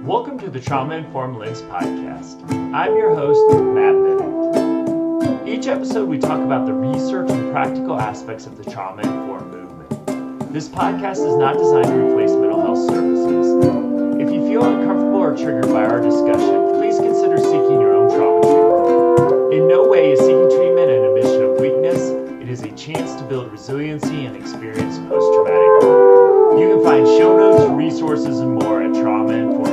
Welcome to the Trauma Informed Lens podcast. I'm your host, Matt Bennett. Each episode we talk about the research and practical aspects of the trauma informed movement. This podcast is not designed to replace mental health services. If you feel uncomfortable or triggered by our discussion, please consider seeking your own trauma treatment. In no way is seeking treatment an admission of weakness. It is a chance to build resiliency and experience post-traumatic growth. You can find show notes, resources, and more at traumainformedlens.org.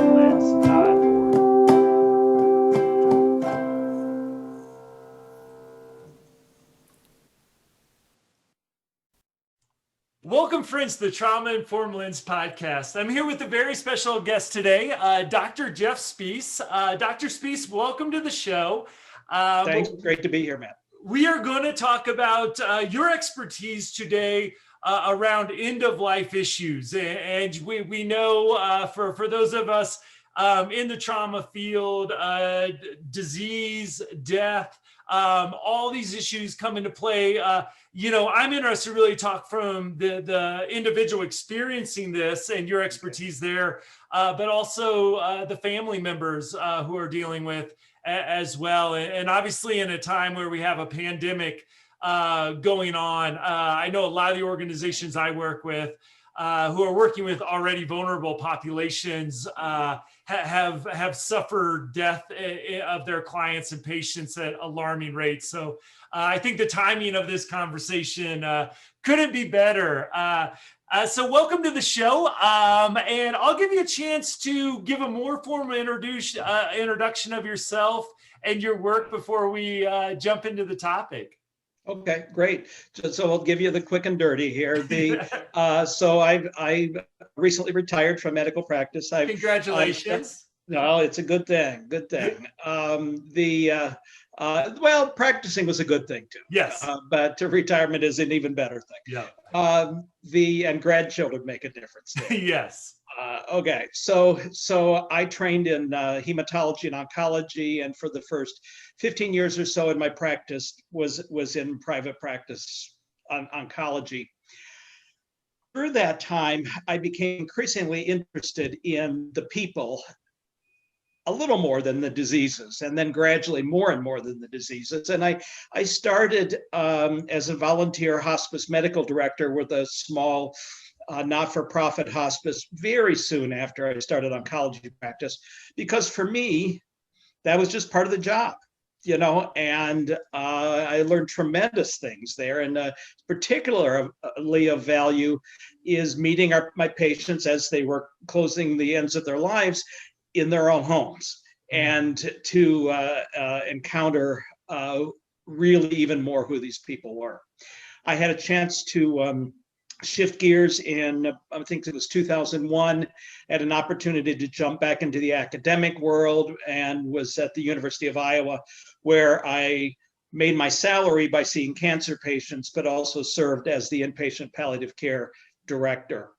Welcome, friends, to the Trauma Informed Lens podcast. I'm here with a very special guest today, Dr. Jeff Spiess. Dr. Spiess, welcome to the show. Thanks. Great to be here, Matt. We are going to talk about your expertise today around end-of-life issues. And we know for those of us in the trauma field, disease, death, all these issues come into play. I'm interested to really talk from the individual experiencing this and your expertise there, but also the family members who are dealing with as well. And obviously in a time where we have a pandemic going on, I know a lot of the organizations I work with who are working with already vulnerable populations have suffered death of their clients and patients at alarming rates. So I think the timing of this conversation couldn't be better. So welcome to the show, and I'll give you a chance to give a more formal introduction of yourself and your work before we jump into the topic. Okay, great. So I'll give you the quick and dirty here. So I recently retired from medical practice. Congratulations. No, it's a good thing. Good thing. Well, practicing was a good thing too. Yes. But retirement is an even better thing. Yeah. And grandchildren make a difference there. Yes. Okay, so I trained in hematology and oncology, and for the first 15 years or so in my practice was in private practice on oncology. Through that time, I became increasingly interested in the people, a little more than the diseases, and then gradually more and more than the diseases. And I started as a volunteer hospice medical director with a small not-for-profit hospice very soon after I started oncology practice, because for me, that was just part of the job, and I learned tremendous things there. And particularly of value is meeting my patients as they were closing the ends of their lives in their own homes, and to encounter really even more who these people were. I had a chance to shift gears in, I think it was 2001, had an opportunity to jump back into the academic world, and was at the University of Iowa, where I made my salary by seeing cancer patients, but also served as the inpatient palliative care director.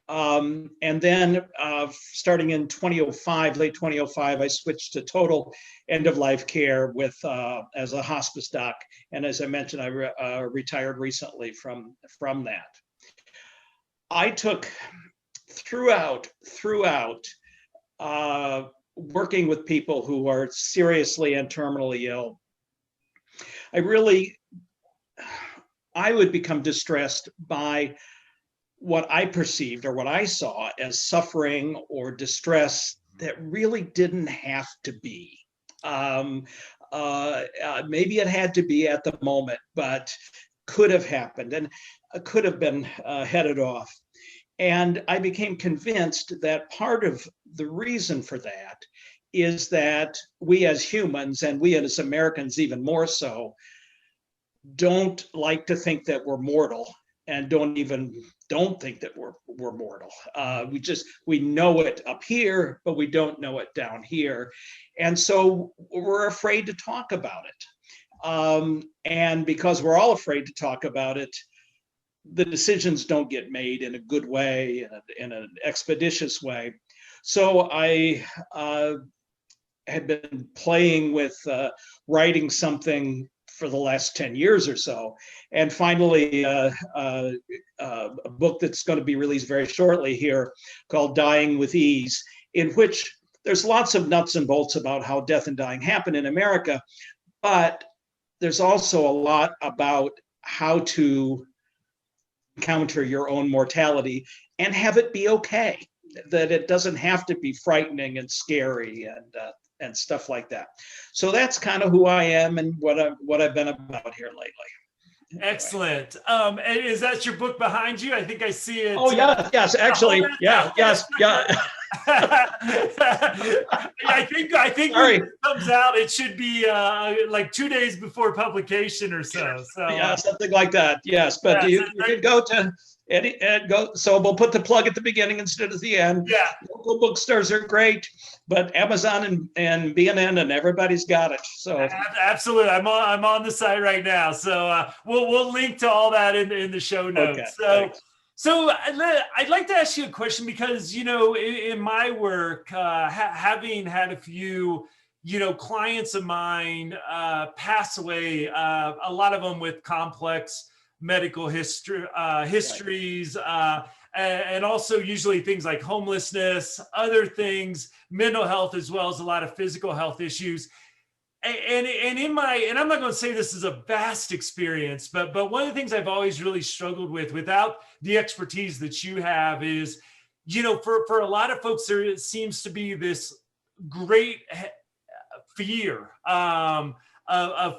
And then starting in 2005, late 2005, I switched to total end-of-life care with as a hospice doc. And as I mentioned, I retired recently from that. I took throughout working with people who are seriously and terminally ill, I would become distressed by what I perceived or what I saw as suffering or distress that really didn't have to be. Maybe it had to be at the moment, but could have happened and could have been headed off. And I became convinced that part of the reason for that is that we as humans, and we as Americans even more so, don't like to think that we're mortal, and don't think that we're mortal. We know it up here, but we don't know it down here. And so we're afraid to talk about it. And because we're all afraid to talk about it, the decisions don't get made in a good way, in an expeditious way. So I had been playing with writing something for the last 10 years or so. And finally, a book that's going to be released very shortly here called Dying with Ease, in which there's lots of nuts and bolts about how death and dying happen in America, but there's also a lot about how to encounter your own mortality and have it be okay, that it doesn't have to be frightening and scary and stuff like that. So that's kind of who I am and what I've been about here lately. Excellent. And is that your book behind you? I think I see it. Oh, yes, actually, yeah, yes, yeah. I think when it comes out, it should be like 2 days before publication or so. Yeah, something like that. Yes, but you can go to go. So we'll put the plug at the beginning instead of the end. Yeah, local bookstores are great, but Amazon and B&N and everybody's got it. So absolutely, I'm on the site right now. So we'll link to all that in the show notes. Okay, so. thanks. So I'd like to ask you a question because, in my work, having had a few, clients of mine pass away, a lot of them with complex medical histories, and also usually things like homelessness, other things, mental health, as well as a lot of physical health issues. And I'm not going to say this is a vast experience, but one of the things I've always really struggled with, without the expertise that you have, is, for a lot of folks, there seems to be this great fear of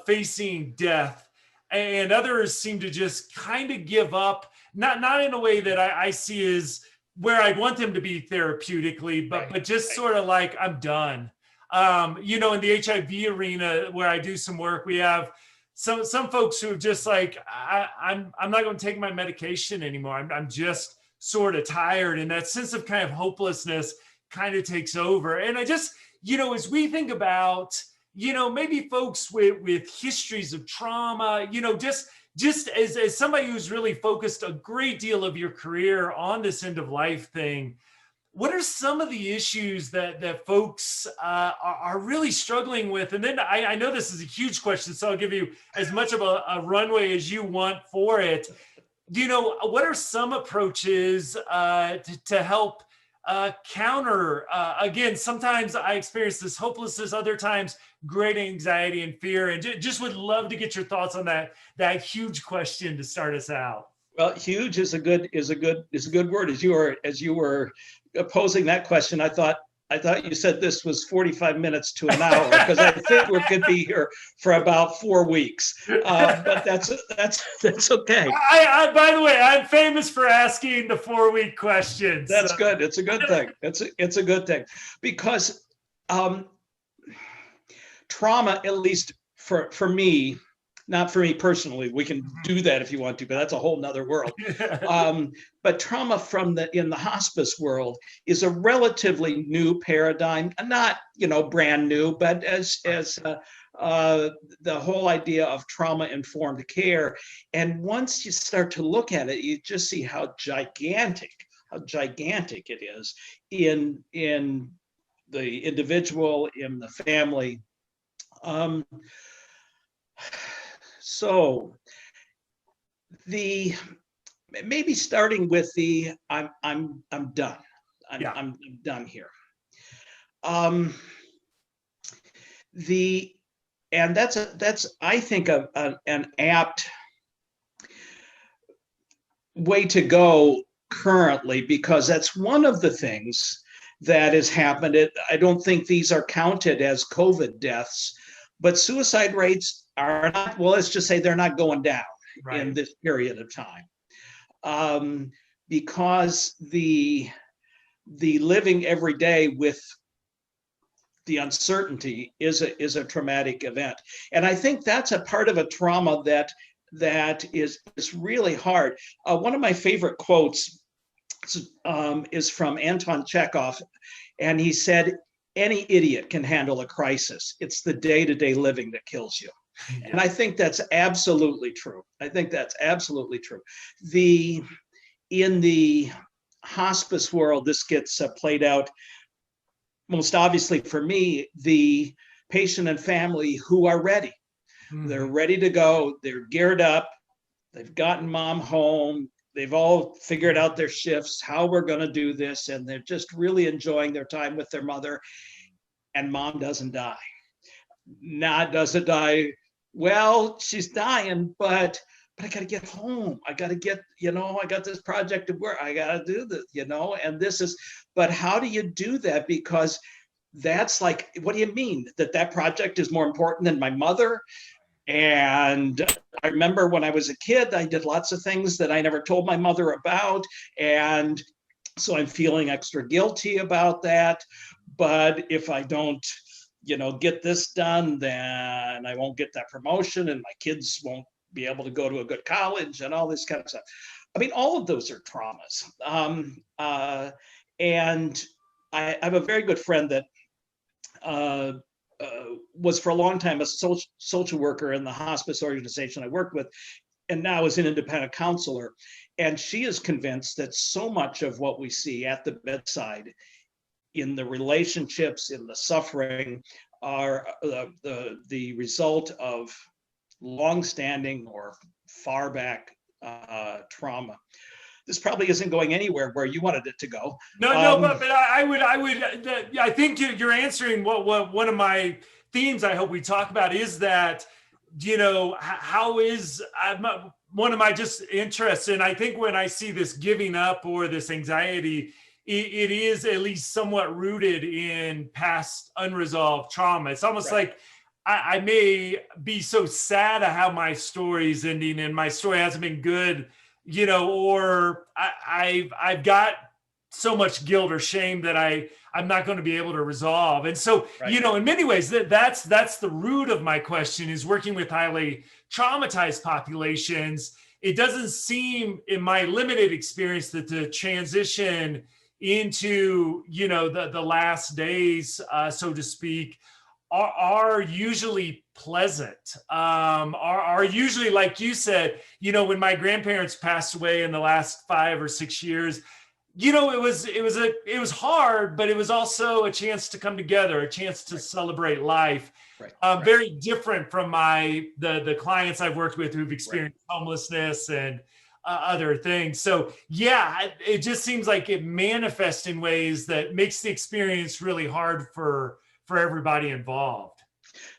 facing death, and others seem to just kind of give up, not in a way that I see is where I'd want them to be therapeutically, but just sort of like, I'm done. In the HIV arena where I do some work, we have some folks who are just like, I'm not going to take my medication anymore. I'm just sort of tired. And that sense of kind of hopelessness kind of takes over. And I just, as we think about, maybe folks with histories of trauma, just as somebody who's really focused a great deal of your career on this end of life thing, what are some of the issues that folks are really struggling with? And then I know this is a huge question, so I'll give you as much of a runway as you want for it. What are some approaches to help counter, again, sometimes I experience this hopelessness, other times great anxiety and fear, and just would love to get your thoughts on that huge question to start us out. Well, huge is a good word. As you were posing that question, I thought you said this was 45 minutes to an hour, because I think we could be here for about 4 weeks. But that's okay. By the way, I'm famous for asking the 4-week questions. That's good. It's a good thing. It's a good thing, because trauma, at least for me. Not for me personally, we can do that if you want to, but that's a whole nother world. But trauma in the hospice world is a relatively new paradigm, not brand new, but as the whole idea of trauma-informed care. And once you start to look at it, you just see how gigantic it is in the individual, in the family. So maybe starting with I'm done. I'm done here. And that's I think an apt way to go currently, because that's one of the things that has happened. I don't think these are counted as COVID deaths, but suicide rates are not, well, let's just say they're not going down in this period of time, because the living every day with the uncertainty is a traumatic event. And I think that's a part of a trauma that is really hard. One of my favorite quotes is from Anton Chekhov, and he said, "Any idiot can handle a crisis. It's the day-to-day living that kills you." And I think that's absolutely true. In the hospice world, this gets played out most obviously for me, the patient and family who are ready. They're ready to go. They're geared up. They've gotten mom home. they've all figured out their shifts, how we're going to do this, and they're just really enjoying their time with their mother. And mom doesn't die. Not doesn't die. Well, she's dying, but I got to get home. I got to get, I got this project to work. I got to do this, and this is, but how do you do that? Because that's like, what do you mean that project is more important than my mother? And I remember when I was a kid, I did lots of things that I never told my mother about. And so I'm feeling extra guilty about that. But if I don't, get this done, then I won't get that promotion and my kids won't be able to go to a good college and all this kind of stuff. I mean, all of those are traumas. And I have a very good friend that was for a long time a social worker in the hospice organization I worked with, and now is an independent counselor. And she is convinced that so much of what we see at the bedside in the relationships, in the suffering, are the result of longstanding or far back trauma. This probably isn't going anywhere where you wanted it to go. No, but I think you're answering what one of my themes I hope we talk about is that, how is one of my just interests. And I think when I see this giving up or this anxiety, it is at least somewhat rooted in past unresolved trauma. It's almost like I may be so sad at how my story's ending and my story hasn't been good, or I've got so much guilt or shame that I'm not going to be able to resolve. And so, in many ways that's the root of my question is working with highly traumatized populations. It doesn't seem in my limited experience that the transition into, the last days, so to speak, are usually pleasant, are usually, like you said, when my grandparents passed away in the last 5 or 6 years, it was hard, but it was also a chance to come together, a chance to celebrate life. Very different from the clients I've worked with who've experienced homelessness and other things. So yeah, it just seems like it manifests in ways that makes the experience really hard for everybody involved.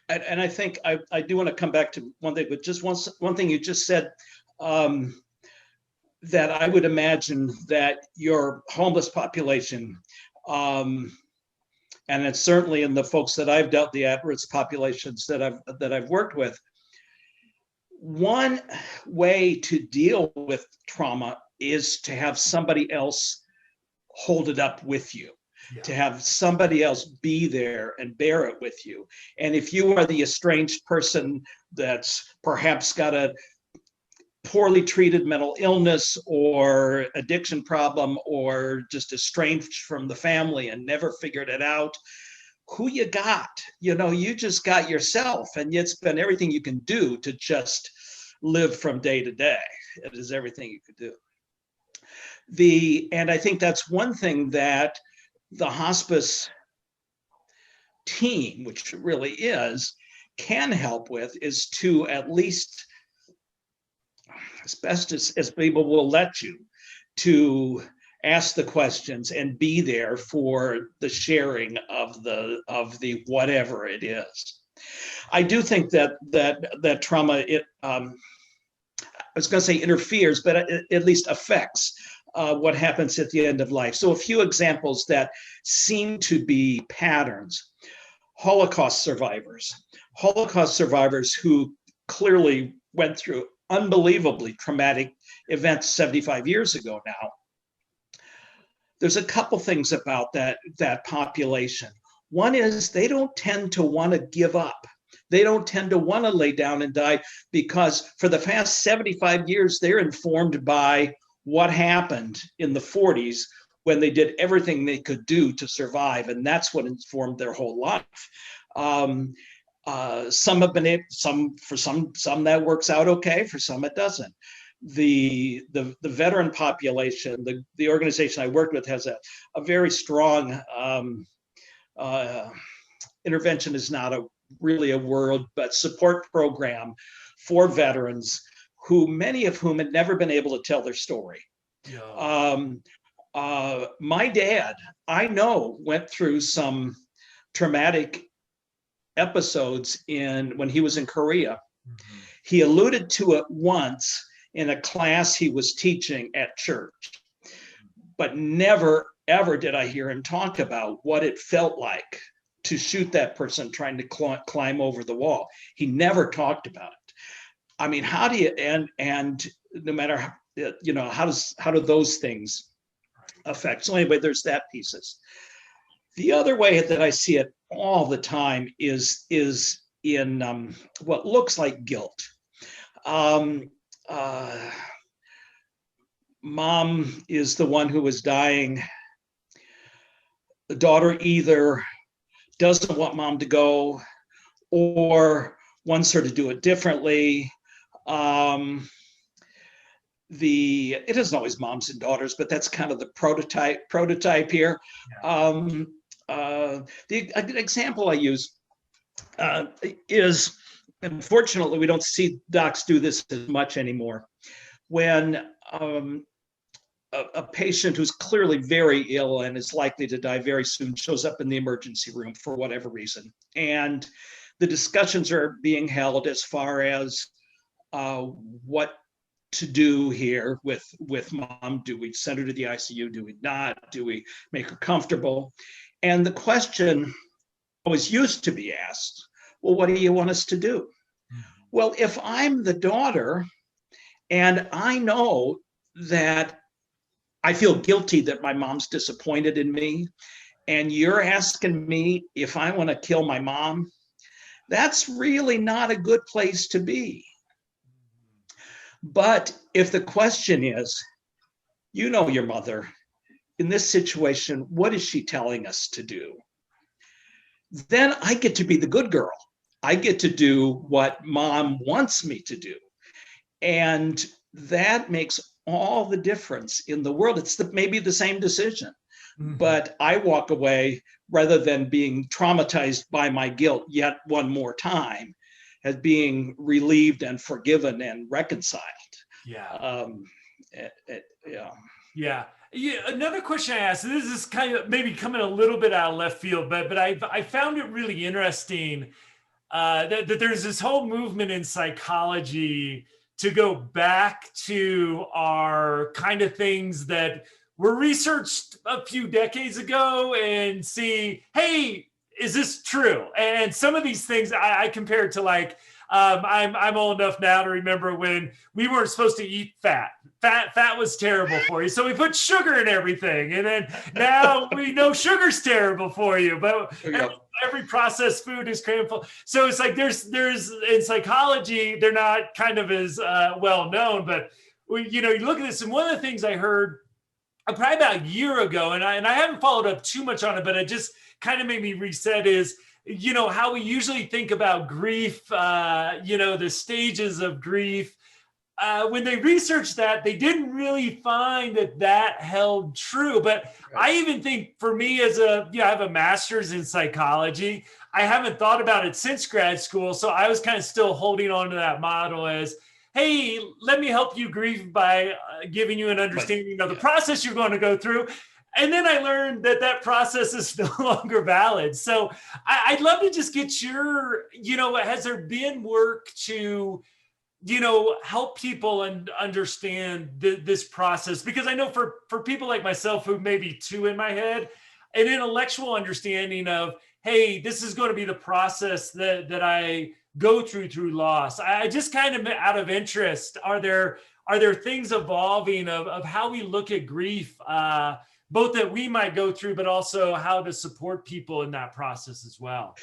And I think I do want to come back to one thing, but just one thing you just said, that I would imagine that your homeless population, and it's certainly in the folks that I've dealt the at-risk populations that I've worked with, one way to deal with trauma is to have somebody else hold it up with you. To have somebody else be there and bear it with you. And if you are the estranged person that's perhaps got a poorly treated mental illness or addiction problem, or just estranged from the family and never figured it out, who you got? You just got yourself, and it's been everything you can do to just live from day to day. It is everything you could do. And I think that's one thing that the hospice team, which it really is, can help with, is to at least, as best as people will let you, to ask the questions and be there for the sharing of the whatever it is. I do think that trauma, I was going to say interferes, but at least affects what happens at the end of life. So a few examples that seem to be patterns. Holocaust survivors who clearly went through unbelievably traumatic events 75 years ago now. There's a couple things about that population. One is they don't tend to want to give up. They don't tend to want to lay down and die, because for the past 75 years, they're informed by what happened in the 40s when they did everything they could do to survive. And that's what informed their whole life. Some have been able, for some that works out okay, for some it doesn't. The veteran population, the organization I worked with has a very strong, intervention is not really a word, but support program for veterans who many of whom had never been able to tell their story. Yeah. My dad, I know, went through some traumatic episodes when he was in Korea. Mhm. He alluded to it once in a class he was teaching at church, but never, ever did I hear him talk about what it felt like to shoot that person trying to climb over the wall. He never talked about it. I mean, how do you, and no matter, how do those things affect? So anyway, there's that pieces. The other way that I see it all the time is in what looks like guilt. Um, Mom is the one who was dying. The daughter either doesn't want mom to go or wants her to do it differently. It isn't always moms and daughters, but that's kind of the prototype here. Yeah. The example I use is, unfortunately, we don't see docs do this as much anymore. When a patient who's clearly very ill and is likely to die very soon shows up in the emergency room for whatever reason, and the discussions are being held as far as what to do here with mom. Do we send her to the ICU? Do we not? Do we make her comfortable? And the question always used to be asked, well, what do you want us to do? Well, if I'm the daughter and I know that I feel guilty that my mom's disappointed in me, and you're asking me if I want to kill my mom, that's really not a good place to be. But if the question is, you know your mother, in this situation, what is she telling us to do? Then I get to be the good girl. I get to do what mom wants me to do. And that makes all the difference in the world. It's maybe the same decision, but I walk away rather than being traumatized by my guilt yet one more time, as being relieved and forgiven and reconciled. Yeah. Yeah. Yeah. Yeah. Another question I asked, this is kind of maybe coming a little bit out of left field, but I found it really interesting that there's this whole movement in psychology to go back to our kind of things that were researched a few decades ago and see, hey, is this true? And some of these things I compare to like, I'm old enough now to remember when we weren't supposed to eat fat. Fat was terrible for you. So we put sugar in everything. And then now we know sugar's terrible for you. But every processed food is crammed. So it's like there's in psychology, they're not kind of as well known, but you look at this, and one of the things I heard probably about a year ago, and I haven't followed up too much on it, but it just kind of made me reset is, how we usually think about grief, the stages of grief. When they researched that, they didn't really find that held true. But I even think for me I have a master's in psychology. I haven't thought about it since grad school. So I was kind of still holding on to that model as, hey, let me help you grieve by giving you an understanding of the process you're going to go through. And then I learned that process is no longer valid. So I'd love to just get your, has there been work to, help people and understand this process? Because I know for people like myself who may be too in my head, an intellectual understanding of, hey, this is going to be the process that I go through loss. I just kind of out of interest, are there things evolving of how we look at grief, both that we might go through, but also how to support people in that process as well?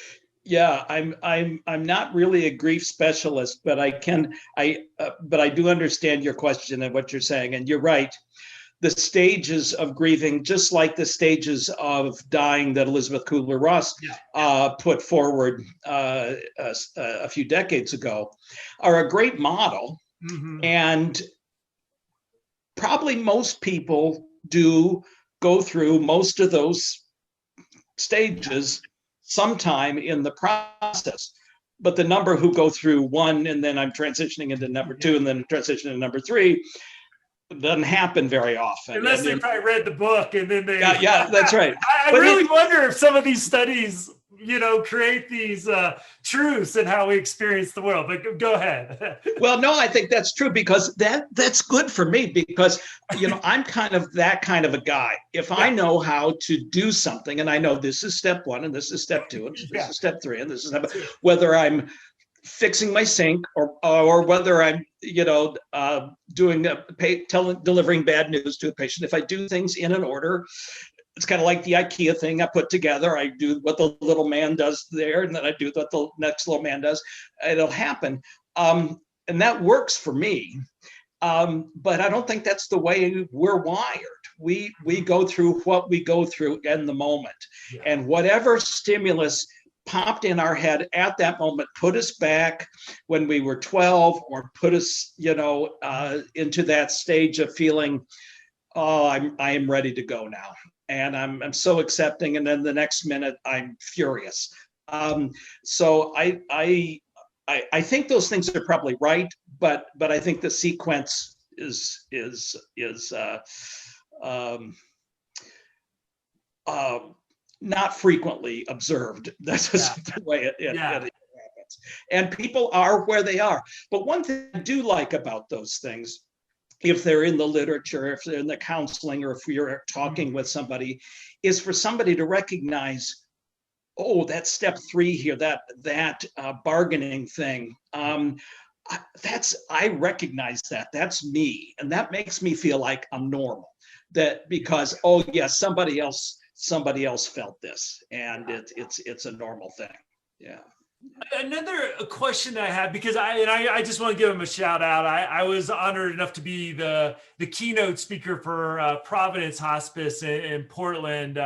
Yeah, I'm not really a grief specialist, but but I do understand your question and what you're saying, and you're right. The stages of grieving, just like the stages of dying that Elizabeth Kubler-Ross put forward a few decades ago, are a great model, and probably most people do go through most of those stages sometime in the process. but the number who go through one and then I'm transitioning into number two and then transitioning to number three doesn't happen very often. Unless they probably read the book and then they. Yeah, that's right. I really wonder if some of these studies, create these truths in how we experience the world. But go ahead. Well, no, I think that's true because that's good for me because, I'm kind of that kind of a guy. If I know how to do something and I know this is step one and this is step two and this is step three and this is whether I'm fixing my sink or whether I'm, delivering bad news to a patient. If I do things in an order, it's kind of like the IKEA thing I put together. I do what the little man does there, and then I do what the next little man does. It'll happen. And that works for me. But I don't think that's the way we're wired. We go through what we go through in the moment. Yeah. And whatever stimulus popped in our head at that moment, put us back when we were 12 or put us, into that stage of feeling, I am ready to go now. And I'm so accepting. And then the next minute I'm furious. So I think those things are probably right, but I think the sequence is not frequently observed. That's the way it happens. And people are where they are. But one thing I do like about those things, if they're in the literature, if they're in the counseling, or if you're talking with somebody, is for somebody to recognize, oh, that's step three here, that bargaining thing. I recognize that's me, and that makes me feel like I'm normal. That because somebody else felt this, and it's a normal thing. Yeah. Another question I had, because I just want to give him a shout out. I was honored enough to be the keynote speaker for Providence Hospice in Portland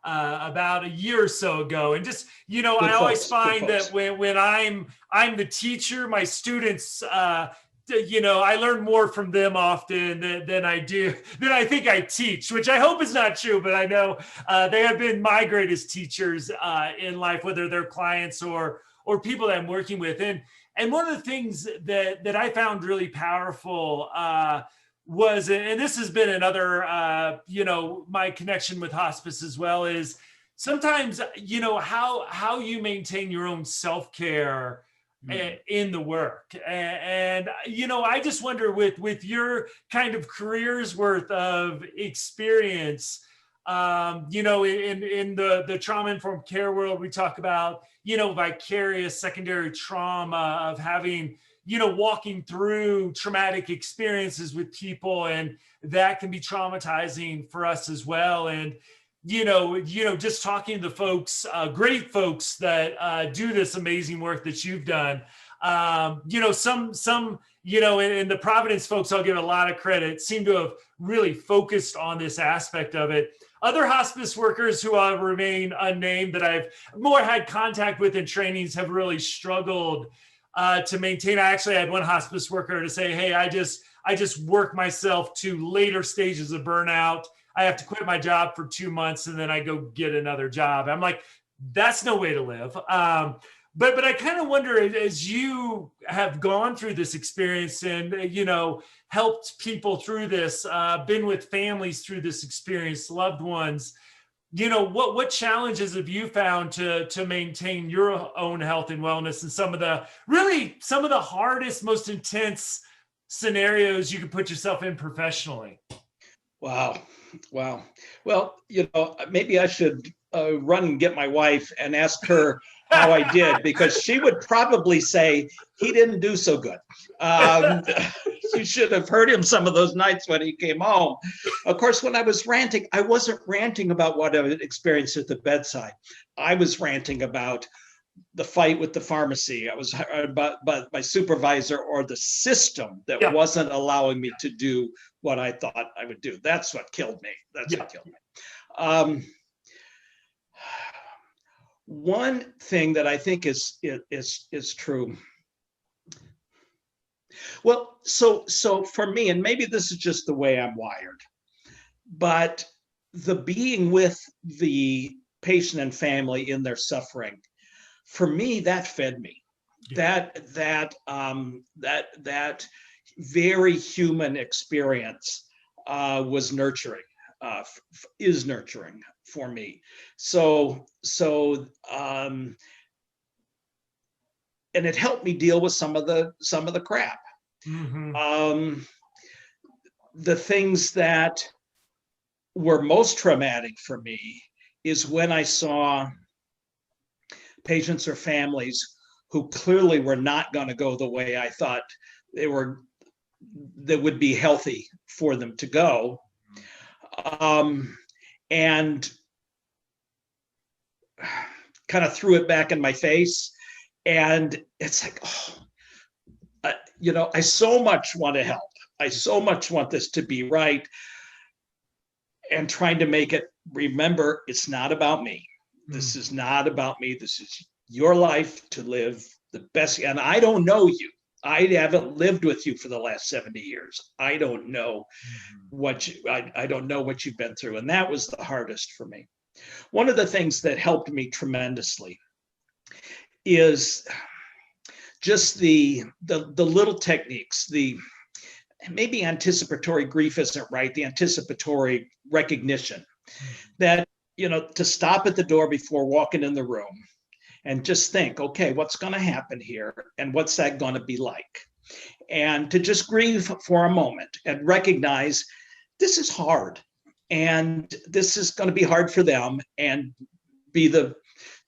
about a year or so ago. And just, I always find that when I'm the teacher, my students, I learn more from them often than I think I teach, which I hope is not true, but I know they have been my greatest teachers in life, whether they're clients or people that I'm working with. And one of the things that I found really powerful was, and this has been another, my connection with hospice as well, is sometimes, how you maintain your own self-care in the work. And I just wonder with your kind of career's worth of experience, in the trauma-informed care world, we talk about, vicarious secondary trauma of having, walking through traumatic experiences with people, and that can be traumatizing for us as well. And, just talking to the folks, great folks that do this amazing work that you've done. Some, and the Providence folks, I'll give a lot of credit, seem to have really focused on this aspect of it. Other hospice workers who remain unnamed that I've more had contact with in trainings have really struggled to maintain. I actually had one hospice worker to say, hey, I just work myself to later stages of burnout. I have to quit my job for 2 months and then I go get another job. I'm like, that's no way to live. But I kind of wonder, as you have gone through this experience and, helped people through this, been with families through this experience, loved ones, what challenges have you found to maintain your own health and wellness and some of the hardest, most intense scenarios you could put yourself in professionally? Wow. Well, maybe I should run and get my wife and ask her how I did, because she would probably say he didn't do so good. You should have heard him some of those nights when he came home. Of course, when I was ranting, I wasn't ranting about what I had experienced at the bedside. I was ranting about the fight with the pharmacy. I was about my supervisor or the system that wasn't allowing me to do what I thought I would do. That's what killed me. What killed me. One thing that I think is true. Well, so for me, and maybe this is just the way I'm wired, but the being with the patient and family in their suffering, for me, that fed me. that very human experience was nurturing, is nurturing for me. So and it helped me deal with some of the crap. Mm-hmm. The things that were most traumatic for me is when I saw patients or families who clearly were not going to go the way I thought that would be healthy for them to go, and kind of threw it back in my face. And it's like, I so much want to help. I so much want this to be right. And trying to make it, remember, it's not about me. This is not about me. This is your life to live the best. And I don't know you. I haven't lived with you for the last 70 years. I don't know I don't know what you've been through. And that was the hardest for me. One of the things that helped me tremendously is just the little techniques, maybe anticipatory grief isn't right, the anticipatory recognition that, to stop at the door before walking in the room and just think, okay, what's going to happen here? And what's that going to be like? And to just grieve for a moment and recognize this is hard and this is going to be hard for them, and be the,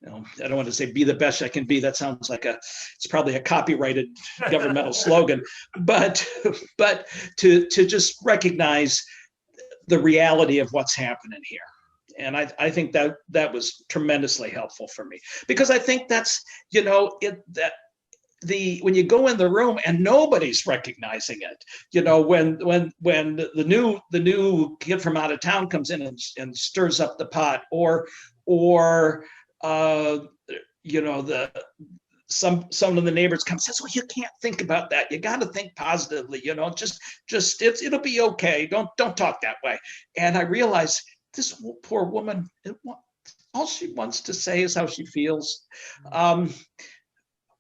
I don't want to say be the best I can be. That sounds like it's probably a copyrighted governmental slogan, but to just recognize the reality of what's happening here. And I think that was tremendously helpful for me, because I think that's, when you go in the room and nobody's recognizing it, when the new kid from out of town comes in and stirs up the pot, or some of the neighbors come and says, well, you can't think about that. You got to think positively, just it'll be okay. Don't talk that way. And I realized this poor woman, all she wants to say is how she feels.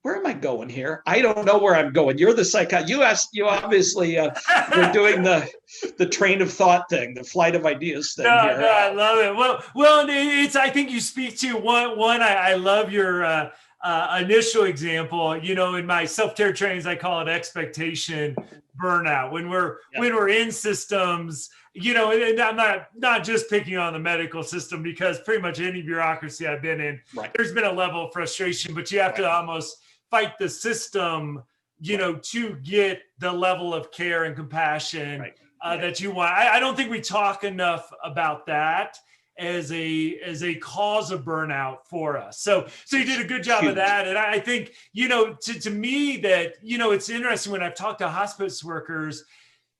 Where am I going here? I don't know where I'm going. You're the psychologist. You obviously were doing the train of thought thing, the flight of ideas thing here. No, I love it. Well, I think you speak to one. I love your initial example. In my self-care trainings, I call it expectation burnout. When we're in systems, and I'm not just picking on the medical system, because pretty much any bureaucracy I've been in, there's been a level of frustration, but you have to almost fight the system, to get the level of care and compassion that you want. I don't think we talk enough about that as a cause of burnout for us. So you did a good job of that. And I think, to me that, it's interesting when I've talked to hospice workers,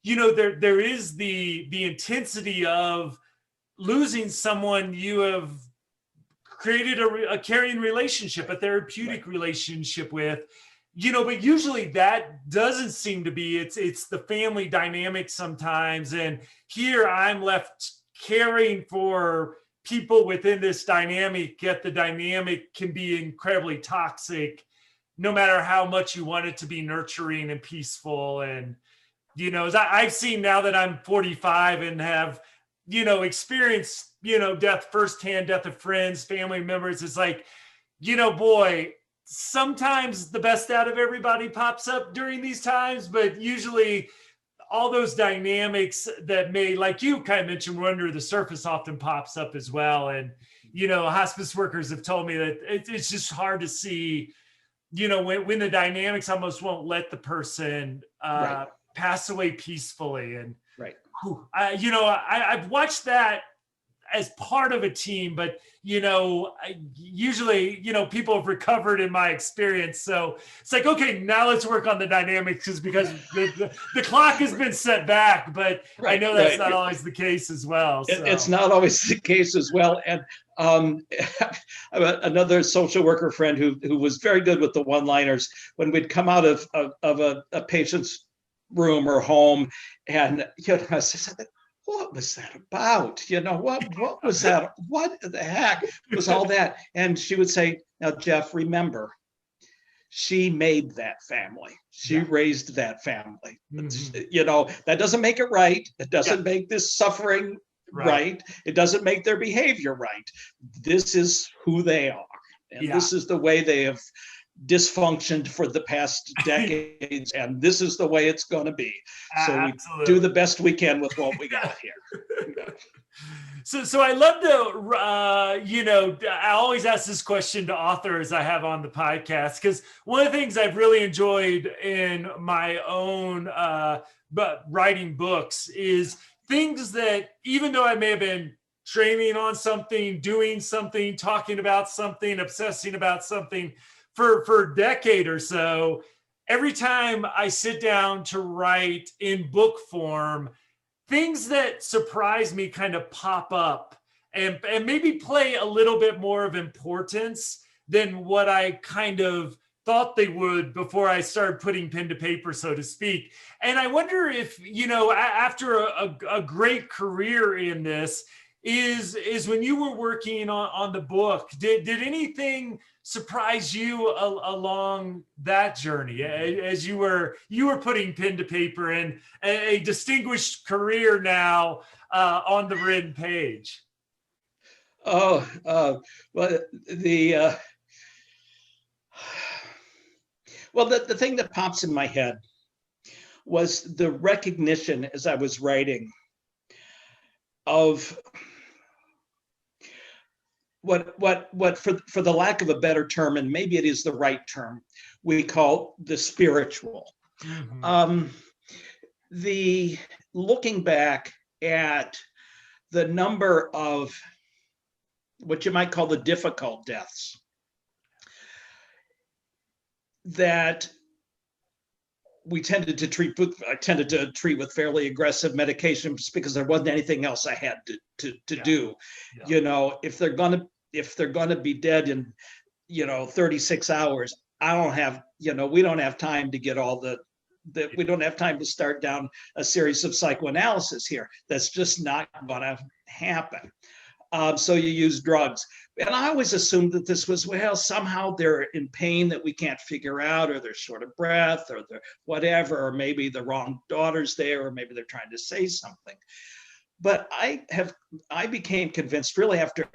there is the intensity of losing someone you have created a caring relationship, a therapeutic relationship with, but usually that doesn't seem to be, it's the family dynamic sometimes. And here I'm left caring for people within this dynamic, yet the dynamic can be incredibly toxic, no matter how much you want it to be nurturing and peaceful. And, as I've seen now that I'm 45 and have, experienced, death firsthand, death of friends, family members, it's like, boy, sometimes the best out of everybody pops up during these times, but usually all those dynamics that may, like you kind of mentioned, were under the surface often pops up as well. And, hospice workers have told me that it's just hard to see, when the dynamics almost won't let the person pass away peacefully. And I've watched that as part of a team, but usually people have recovered in my experience. So it's like, okay, now let's work on the dynamics, because the clock has been set back, but I know that's not always the case as well. So. It's not always the case as well. And another social worker friend who was very good with the one-liners, when we'd come out of a patient's room or home, and I said, what was that about? What was that? What the heck was all that? And she would say, now, Jeff, remember, she made that family. She raised that family. Mm-hmm. That doesn't make it right. It doesn't Yeah. make this suffering right. It doesn't make their behavior right. This is who they are. And this is the way they have dysfunctioned for the past decades. And this is the way it's going to be. So we do the best we can with what we got here. So I love to, I always ask this question to authors I have on the podcast, because one of the things I've really enjoyed in my own writing books is things that, even though I may have been training on something, doing something, talking about something, obsessing about something for a decade or so, every time I sit down to write in book form, things that surprise me kind of pop up and maybe play a little bit more of importance than what I kind of thought they would before I started putting pen to paper, so to speak. And I wonder if, after a great career in this, is when you were working on the book, did anything surprise you along that journey as you were putting pen to paper and a distinguished career now on the written page? Well, the thing that pops in my head was the recognition as I was writing of what for the lack of a better term, and maybe it is the right term, we call the spiritual. Mm-hmm. The looking back at the number of what you might call the difficult deaths that I tended to treat with fairly aggressive medications because there wasn't anything else I had to do. Yeah. If they're gonna be dead in 36 hours, I don't have we don't have time to get all we don't have time to start down a series of psychoanalysis here. That's just not gonna happen. So you use drugs. And I always assumed that this was, somehow they're in pain that we can't figure out, or they're short of breath, or they're whatever, or maybe the wrong daughter's there, or maybe they're trying to say something. But I became convinced really after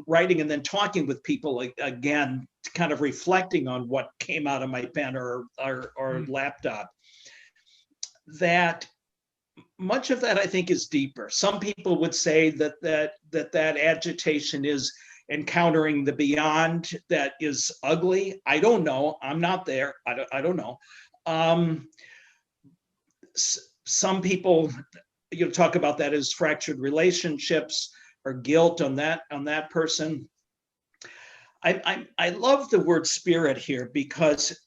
writing and then talking with people again, kind of reflecting on what came out of my pen or laptop, that much of that I think is deeper. Some people would say that agitation is encountering the beyond that is ugly. I don't know. I'm not there. I don't know. Some people talk about that as fractured relationships or guilt on that person. I love the word spirit here because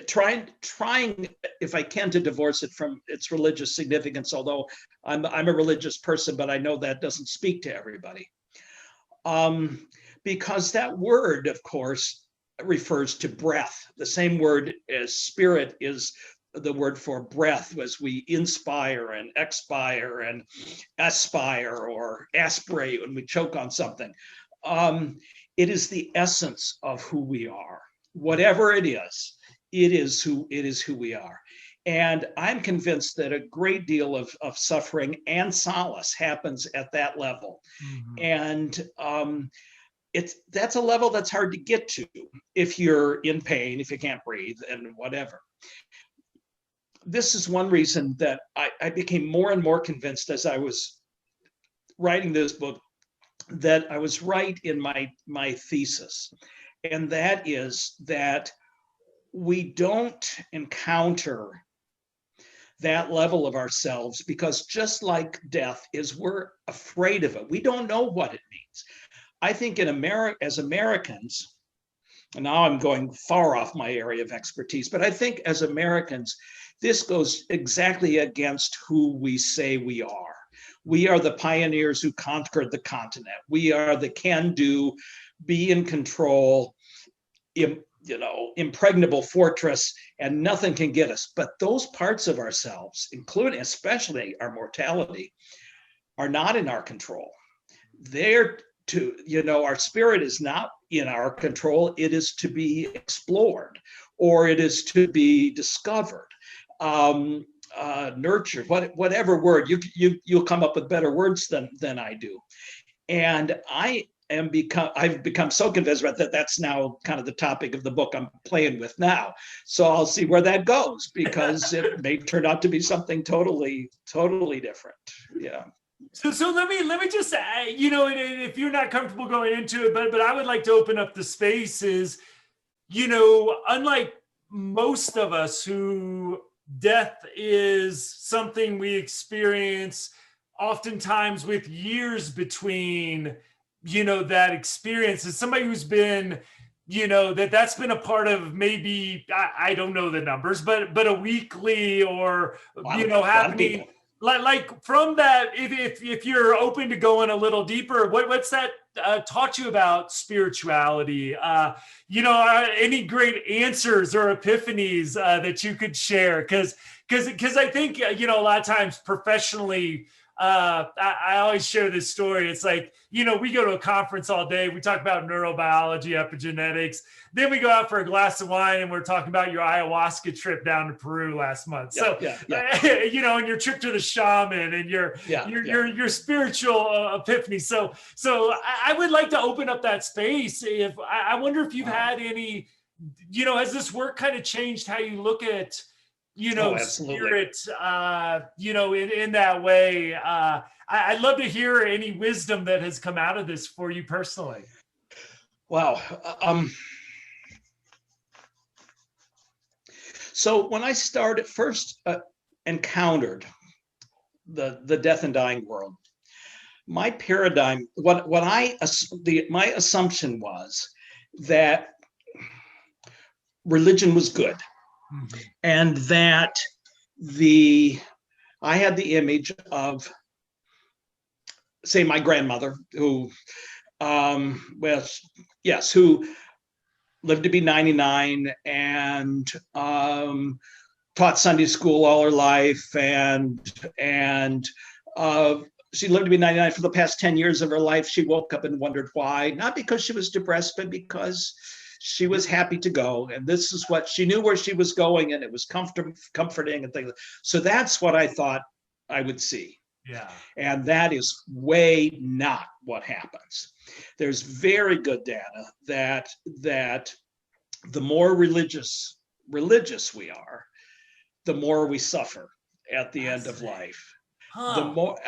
trying if I can to divorce it from its religious significance, although I'm a religious person, but I know that doesn't speak to everybody. Because that word, of course, refers to breath. The same word as spirit is the word for breath, as we inspire and expire and aspire or aspirate when we choke on something. It is the essence of who we are. Whatever it is who we are. And I'm convinced that a great deal of suffering and solace happens at that level. Mm-hmm. And that's a level that's hard to get to if you're in pain, if you can't breathe and whatever. This is one reason that I became more and more convinced as I was writing this book that I was right in my thesis. And that is that we don't encounter that level of ourselves because just like death is, we're afraid of it. We don't know what it means. I think as Americans, and now I'm going far off my area of expertise, but I think as Americans, this goes exactly against who we say we are. We are the pioneers who conquered the continent. We are the can-do, be in control, impregnable fortress, and nothing can get us. But those parts of ourselves, including especially our mortality, are not in our control. Our spirit is not in our control. It is to be explored, or it is to be discovered, nurtured, whatever word. You'll come up with better words than I do. And I've become so convinced about that. That's now kind of the topic of the book I'm playing with now. So I'll see where that goes, because it may turn out to be something totally different. Yeah. So let me just, if you're not comfortable going into it, but I would like to open up the spaces. Unlike most of us, who death is something we experience oftentimes with years between, that experience, as somebody who's been, that's been a part of, maybe, I don't know the numbers, but a weekly, or, happening. Like from that, if you're open to going a little deeper, what's that taught you about spirituality? Any great answers or epiphanies that you could share? Because I think, a lot of times professionally, I always share this story. It's like, we go to a conference all day. We talk about neurobiology, epigenetics. Then we go out for a glass of wine and we're talking about your ayahuasca trip down to Peru last month. Yeah. And your trip to the shaman and your spiritual epiphany. So I would like to open up that space. If I wonder if you've had any, has this work kind of changed how you look at, spirit, in that way? I'd love to hear any wisdom that has come out of this for you personally. Wow. So when I first encountered the death and dying world, my paradigm, my assumption was that religion was good. Mm-hmm. And that I had the image of, say, my grandmother, who, who lived to be 99 and taught Sunday school all her life, and she lived to be 99 for the past 10 years of her life. She woke up and wondered why, not because she was depressed, but because she was happy to go, and this is what she knew, where she was going, and it was comforting and things. So that's what I thought I would see. Yeah. And that is way not what happens. There's very good data that the more religious we are, the more we suffer at the end of life. The more,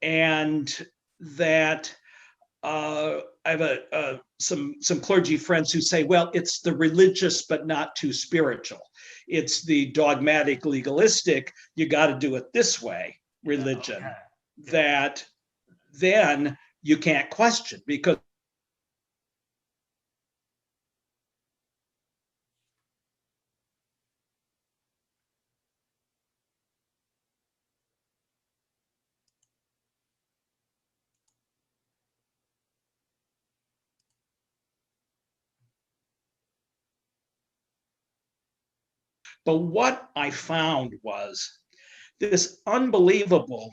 and that I have some clergy friends who say, well, it's the religious but not too spiritual. It's the dogmatic, legalistic, you got to do it this way religion, that then you can't question, because but what I found was this unbelievable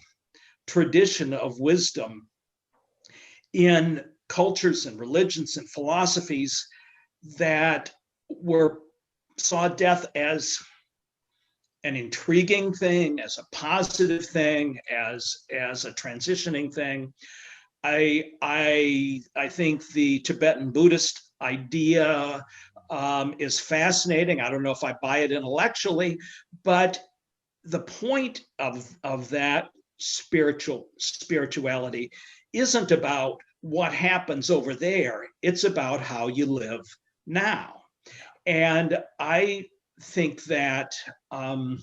tradition of wisdom in cultures and religions and philosophies that saw death as an intriguing thing, as a positive thing, as a transitioning thing. I think the Tibetan Buddhist idea is fascinating. I don't know if I buy it intellectually, but the point of that spirituality isn't about what happens over there. It's about how you live now. And I think that one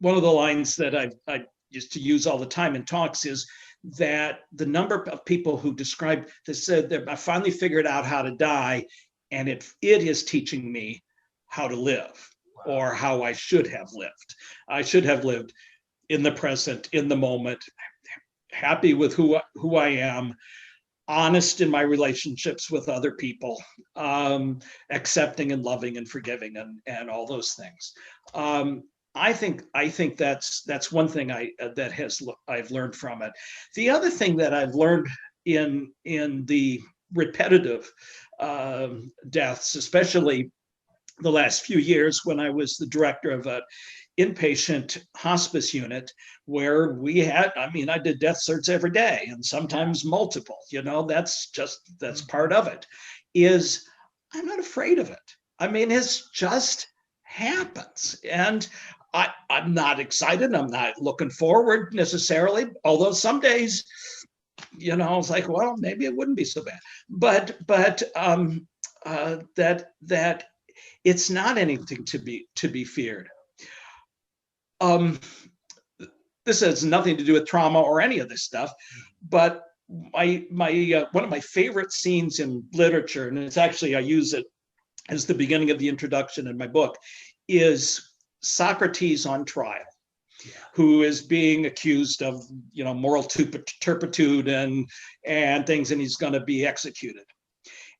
of the lines that I used to use all the time in talks is that the number of people who described this said that I finally figured out how to die, and it is teaching me how to live. Wow. Or how I should have lived. I should have lived in the present, in the moment, happy with who I am, honest in my relationships with other people, accepting and loving and forgiving and all those things. I think that's one thing I've learned from it. The other thing that I've learned in the repetitive deaths, especially the last few years when I was the director of an inpatient hospice unit where we had, I mean, I did death certs every day and sometimes multiple, that's part of it, is I'm not afraid of it. I mean, it's just happens. And I'm not excited. I'm not looking forward necessarily, although some days, it's like, well, maybe it wouldn't be so bad. But that it's not anything to be feared. This has nothing to do with trauma or any of this stuff, but my one of my favorite scenes in literature, and it's actually, I use it as the beginning of the introduction in my book, is Socrates on trial, who is being accused of moral turpitude and things, and he's going to be executed.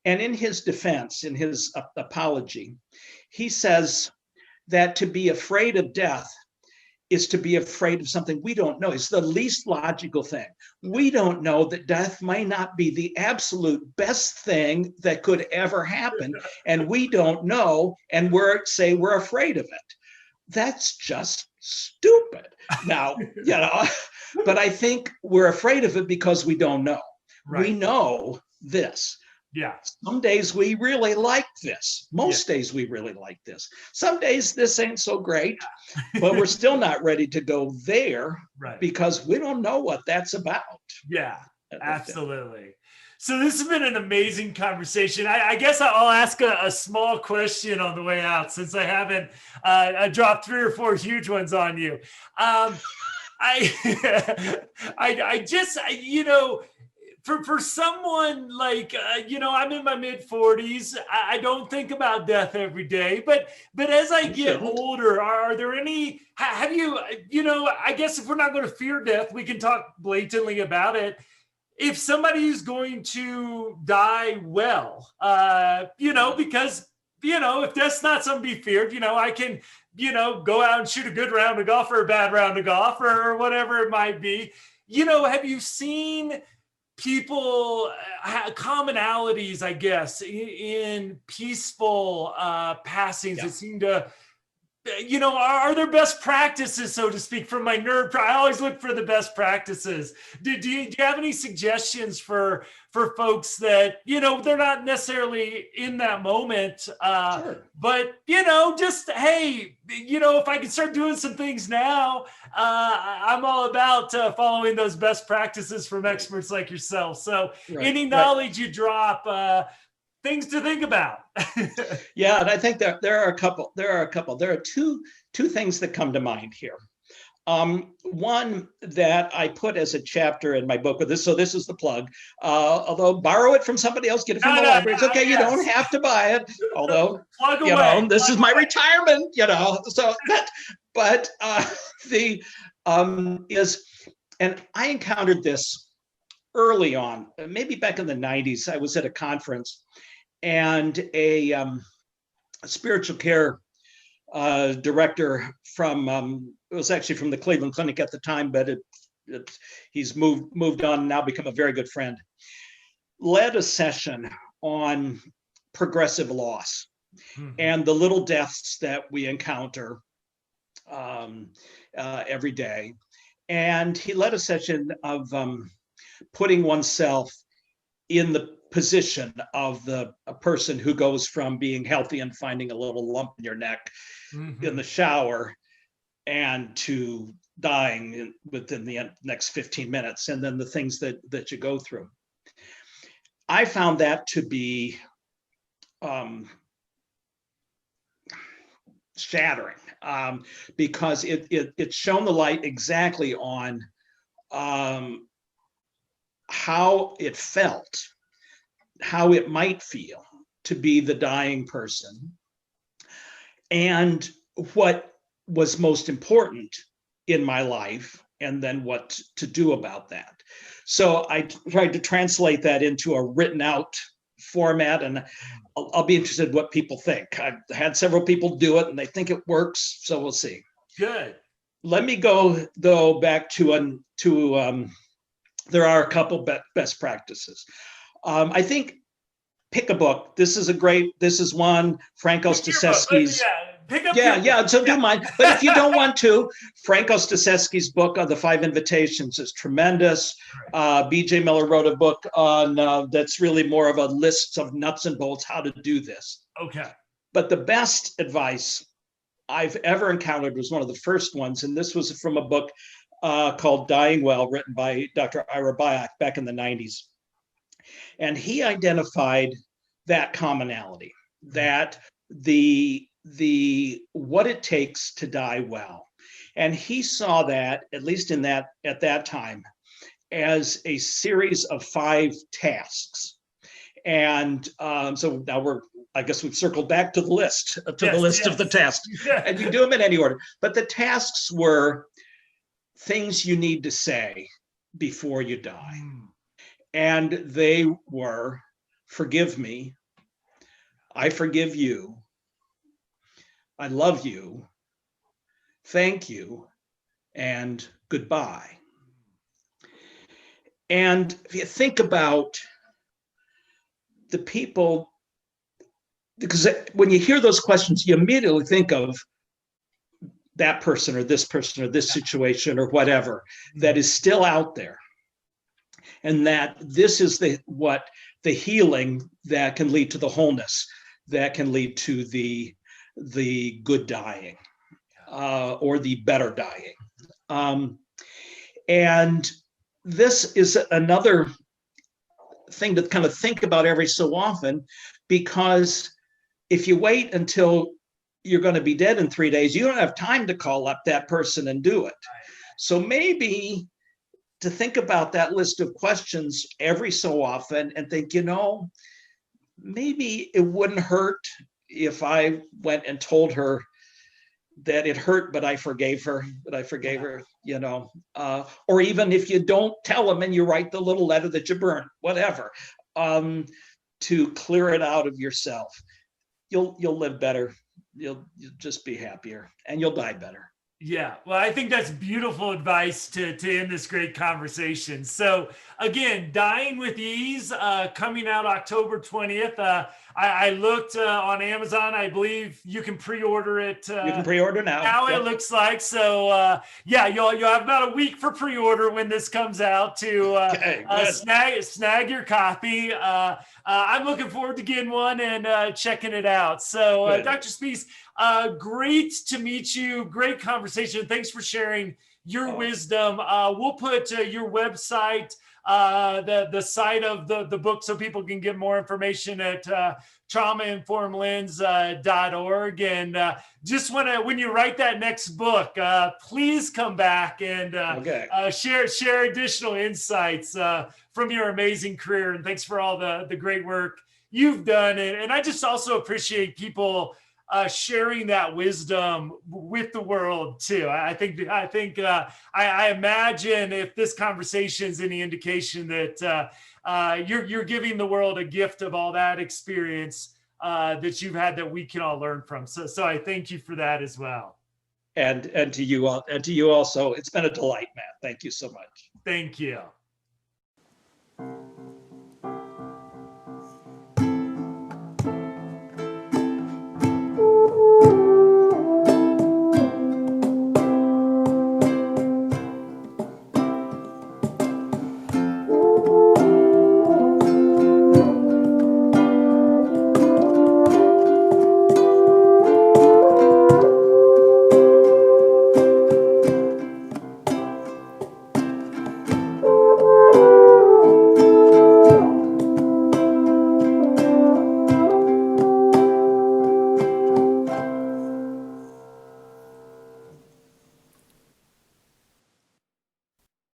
And in his defense, in his apology, he says that to be afraid of death is to be afraid of something we don't know. It's the least logical thing. We don't know that death might not be the absolute best thing that could ever happen, and we don't know, and we're afraid of it. That's just stupid. Now, but I think we're afraid of it because we don't know. Right. We know this. Yeah. Some days we really like this. Most days we really like this. Some days this ain't so great, but we're still not ready to go there, right, because we don't know what that's about. Yeah, absolutely. So this has been an amazing conversation. I guess I'll ask a small question on the way out, since I haven't dropped 3 or 4 huge ones on you. I just, for someone like, I'm in my mid 40s, I don't think about death every day, but as I get older, are there any, have you, I guess if we're not going to fear death, we can talk blatantly about it. If somebody is going to die well, because, if death's not something to be feared, I can, go out and shoot a good round of golf or a bad round of golf or whatever it might be. Have you seen people, commonalities, I guess, in peaceful passings that seem to, are there best practices, so to speak, from my nerd? I always look for the best practices. Do you have any suggestions for folks that, they're not necessarily in that moment, but, just, hey, if I can start doing some things now, I'm all about following those best practices from experts like yourself. So any knowledge you drop, things to think about. Yeah, and I think there are a couple. There are two things that come to mind here. One that I put as a chapter in my book, so this is the plug. Although borrow it from somebody else, get it from the library. It's okay. You don't have to buy it. Although this is my retirement. So that, but and I encountered this early on, maybe back in the 90s. I was at a conference, and a spiritual care director from, it was actually from the Cleveland Clinic at the time, but he's moved on and now become a very good friend, led a session on progressive loss and the little deaths that we encounter every day. And he led a session of putting oneself in the position of a person who goes from being healthy and finding a little lump in your neck in the shower and to dying within the next 15 minutes, and then the things that you go through. I found that to be shattering, because it shone the light exactly on how it felt, how it might feel to be the dying person, and what was most important in my life, and then what to do about that. So I tried to translate that into a written out format, and I'll be interested in what people think. I've had several people do it and they think it works, so we'll see. Good. Let me go though back to there are a couple best practices. I think pick a book. This is one, Franco Staszewski's. Pick up So do mine. But if you don't want to, Franco Staszewski's book on the 5 Invitations is tremendous. B.J. Miller wrote a book on that's really more of a list of nuts and bolts, how to do this. Okay. But the best advice I've ever encountered was one of the first ones, and this was from a book called Dying Well, written by Dr. Ira Byock back in the 90s. And he identified that commonality, that the what it takes to die well. And he saw that, at least at that time, as a series of 5 tasks. And so now I guess we've circled back to the list, of the tasks. And you do them in any order. But the tasks were things you need to say before you die. And they were, forgive me, I forgive you, I love you, thank you, and goodbye. And if you think about the people, because when you hear those questions, you immediately think of that person or this situation or whatever that is still out there. And that this is the healing that can lead to the wholeness, that can lead to the good dying, or the better dying. And this is another thing to kind of think about every so often, because if you wait until you're going to be dead in 3 days, you don't have time to call up that person and do it. So maybe to think about that list of questions every so often and think, maybe it wouldn't hurt if I went and told her that it hurt, but I forgave her, or even if you don't tell them and you write the little letter that you burn, whatever, to clear it out of yourself, you'll live better. You'll just be happier, and you'll die better. Yeah, well, I think that's beautiful advice to end this great conversation. So again, Dying with Ease, coming out October 20th. I looked on Amazon. I believe you can pre-order it. You can pre-order now. It looks like. So you'll have about a week for pre-order when this comes out to snag your copy. I'm looking forward to getting one and checking it out. So Dr. Spiess, great to meet you. Great conversation. Thanks for sharing your wisdom. We'll put your website, the site of the book, so people can get more information at traumainformedlens.org. And just when you write that next book, please come back and share additional insights from your amazing career. And thanks for all the great work you've done. And I just also appreciate people sharing that wisdom with the world too. I imagine if this conversation is any indication that you're giving the world a gift of all that experience that you've had that we can all learn from. So I thank you for that as well. And to you all, and to you also. It's been a delight, Matt. Thank you so much. Thank you.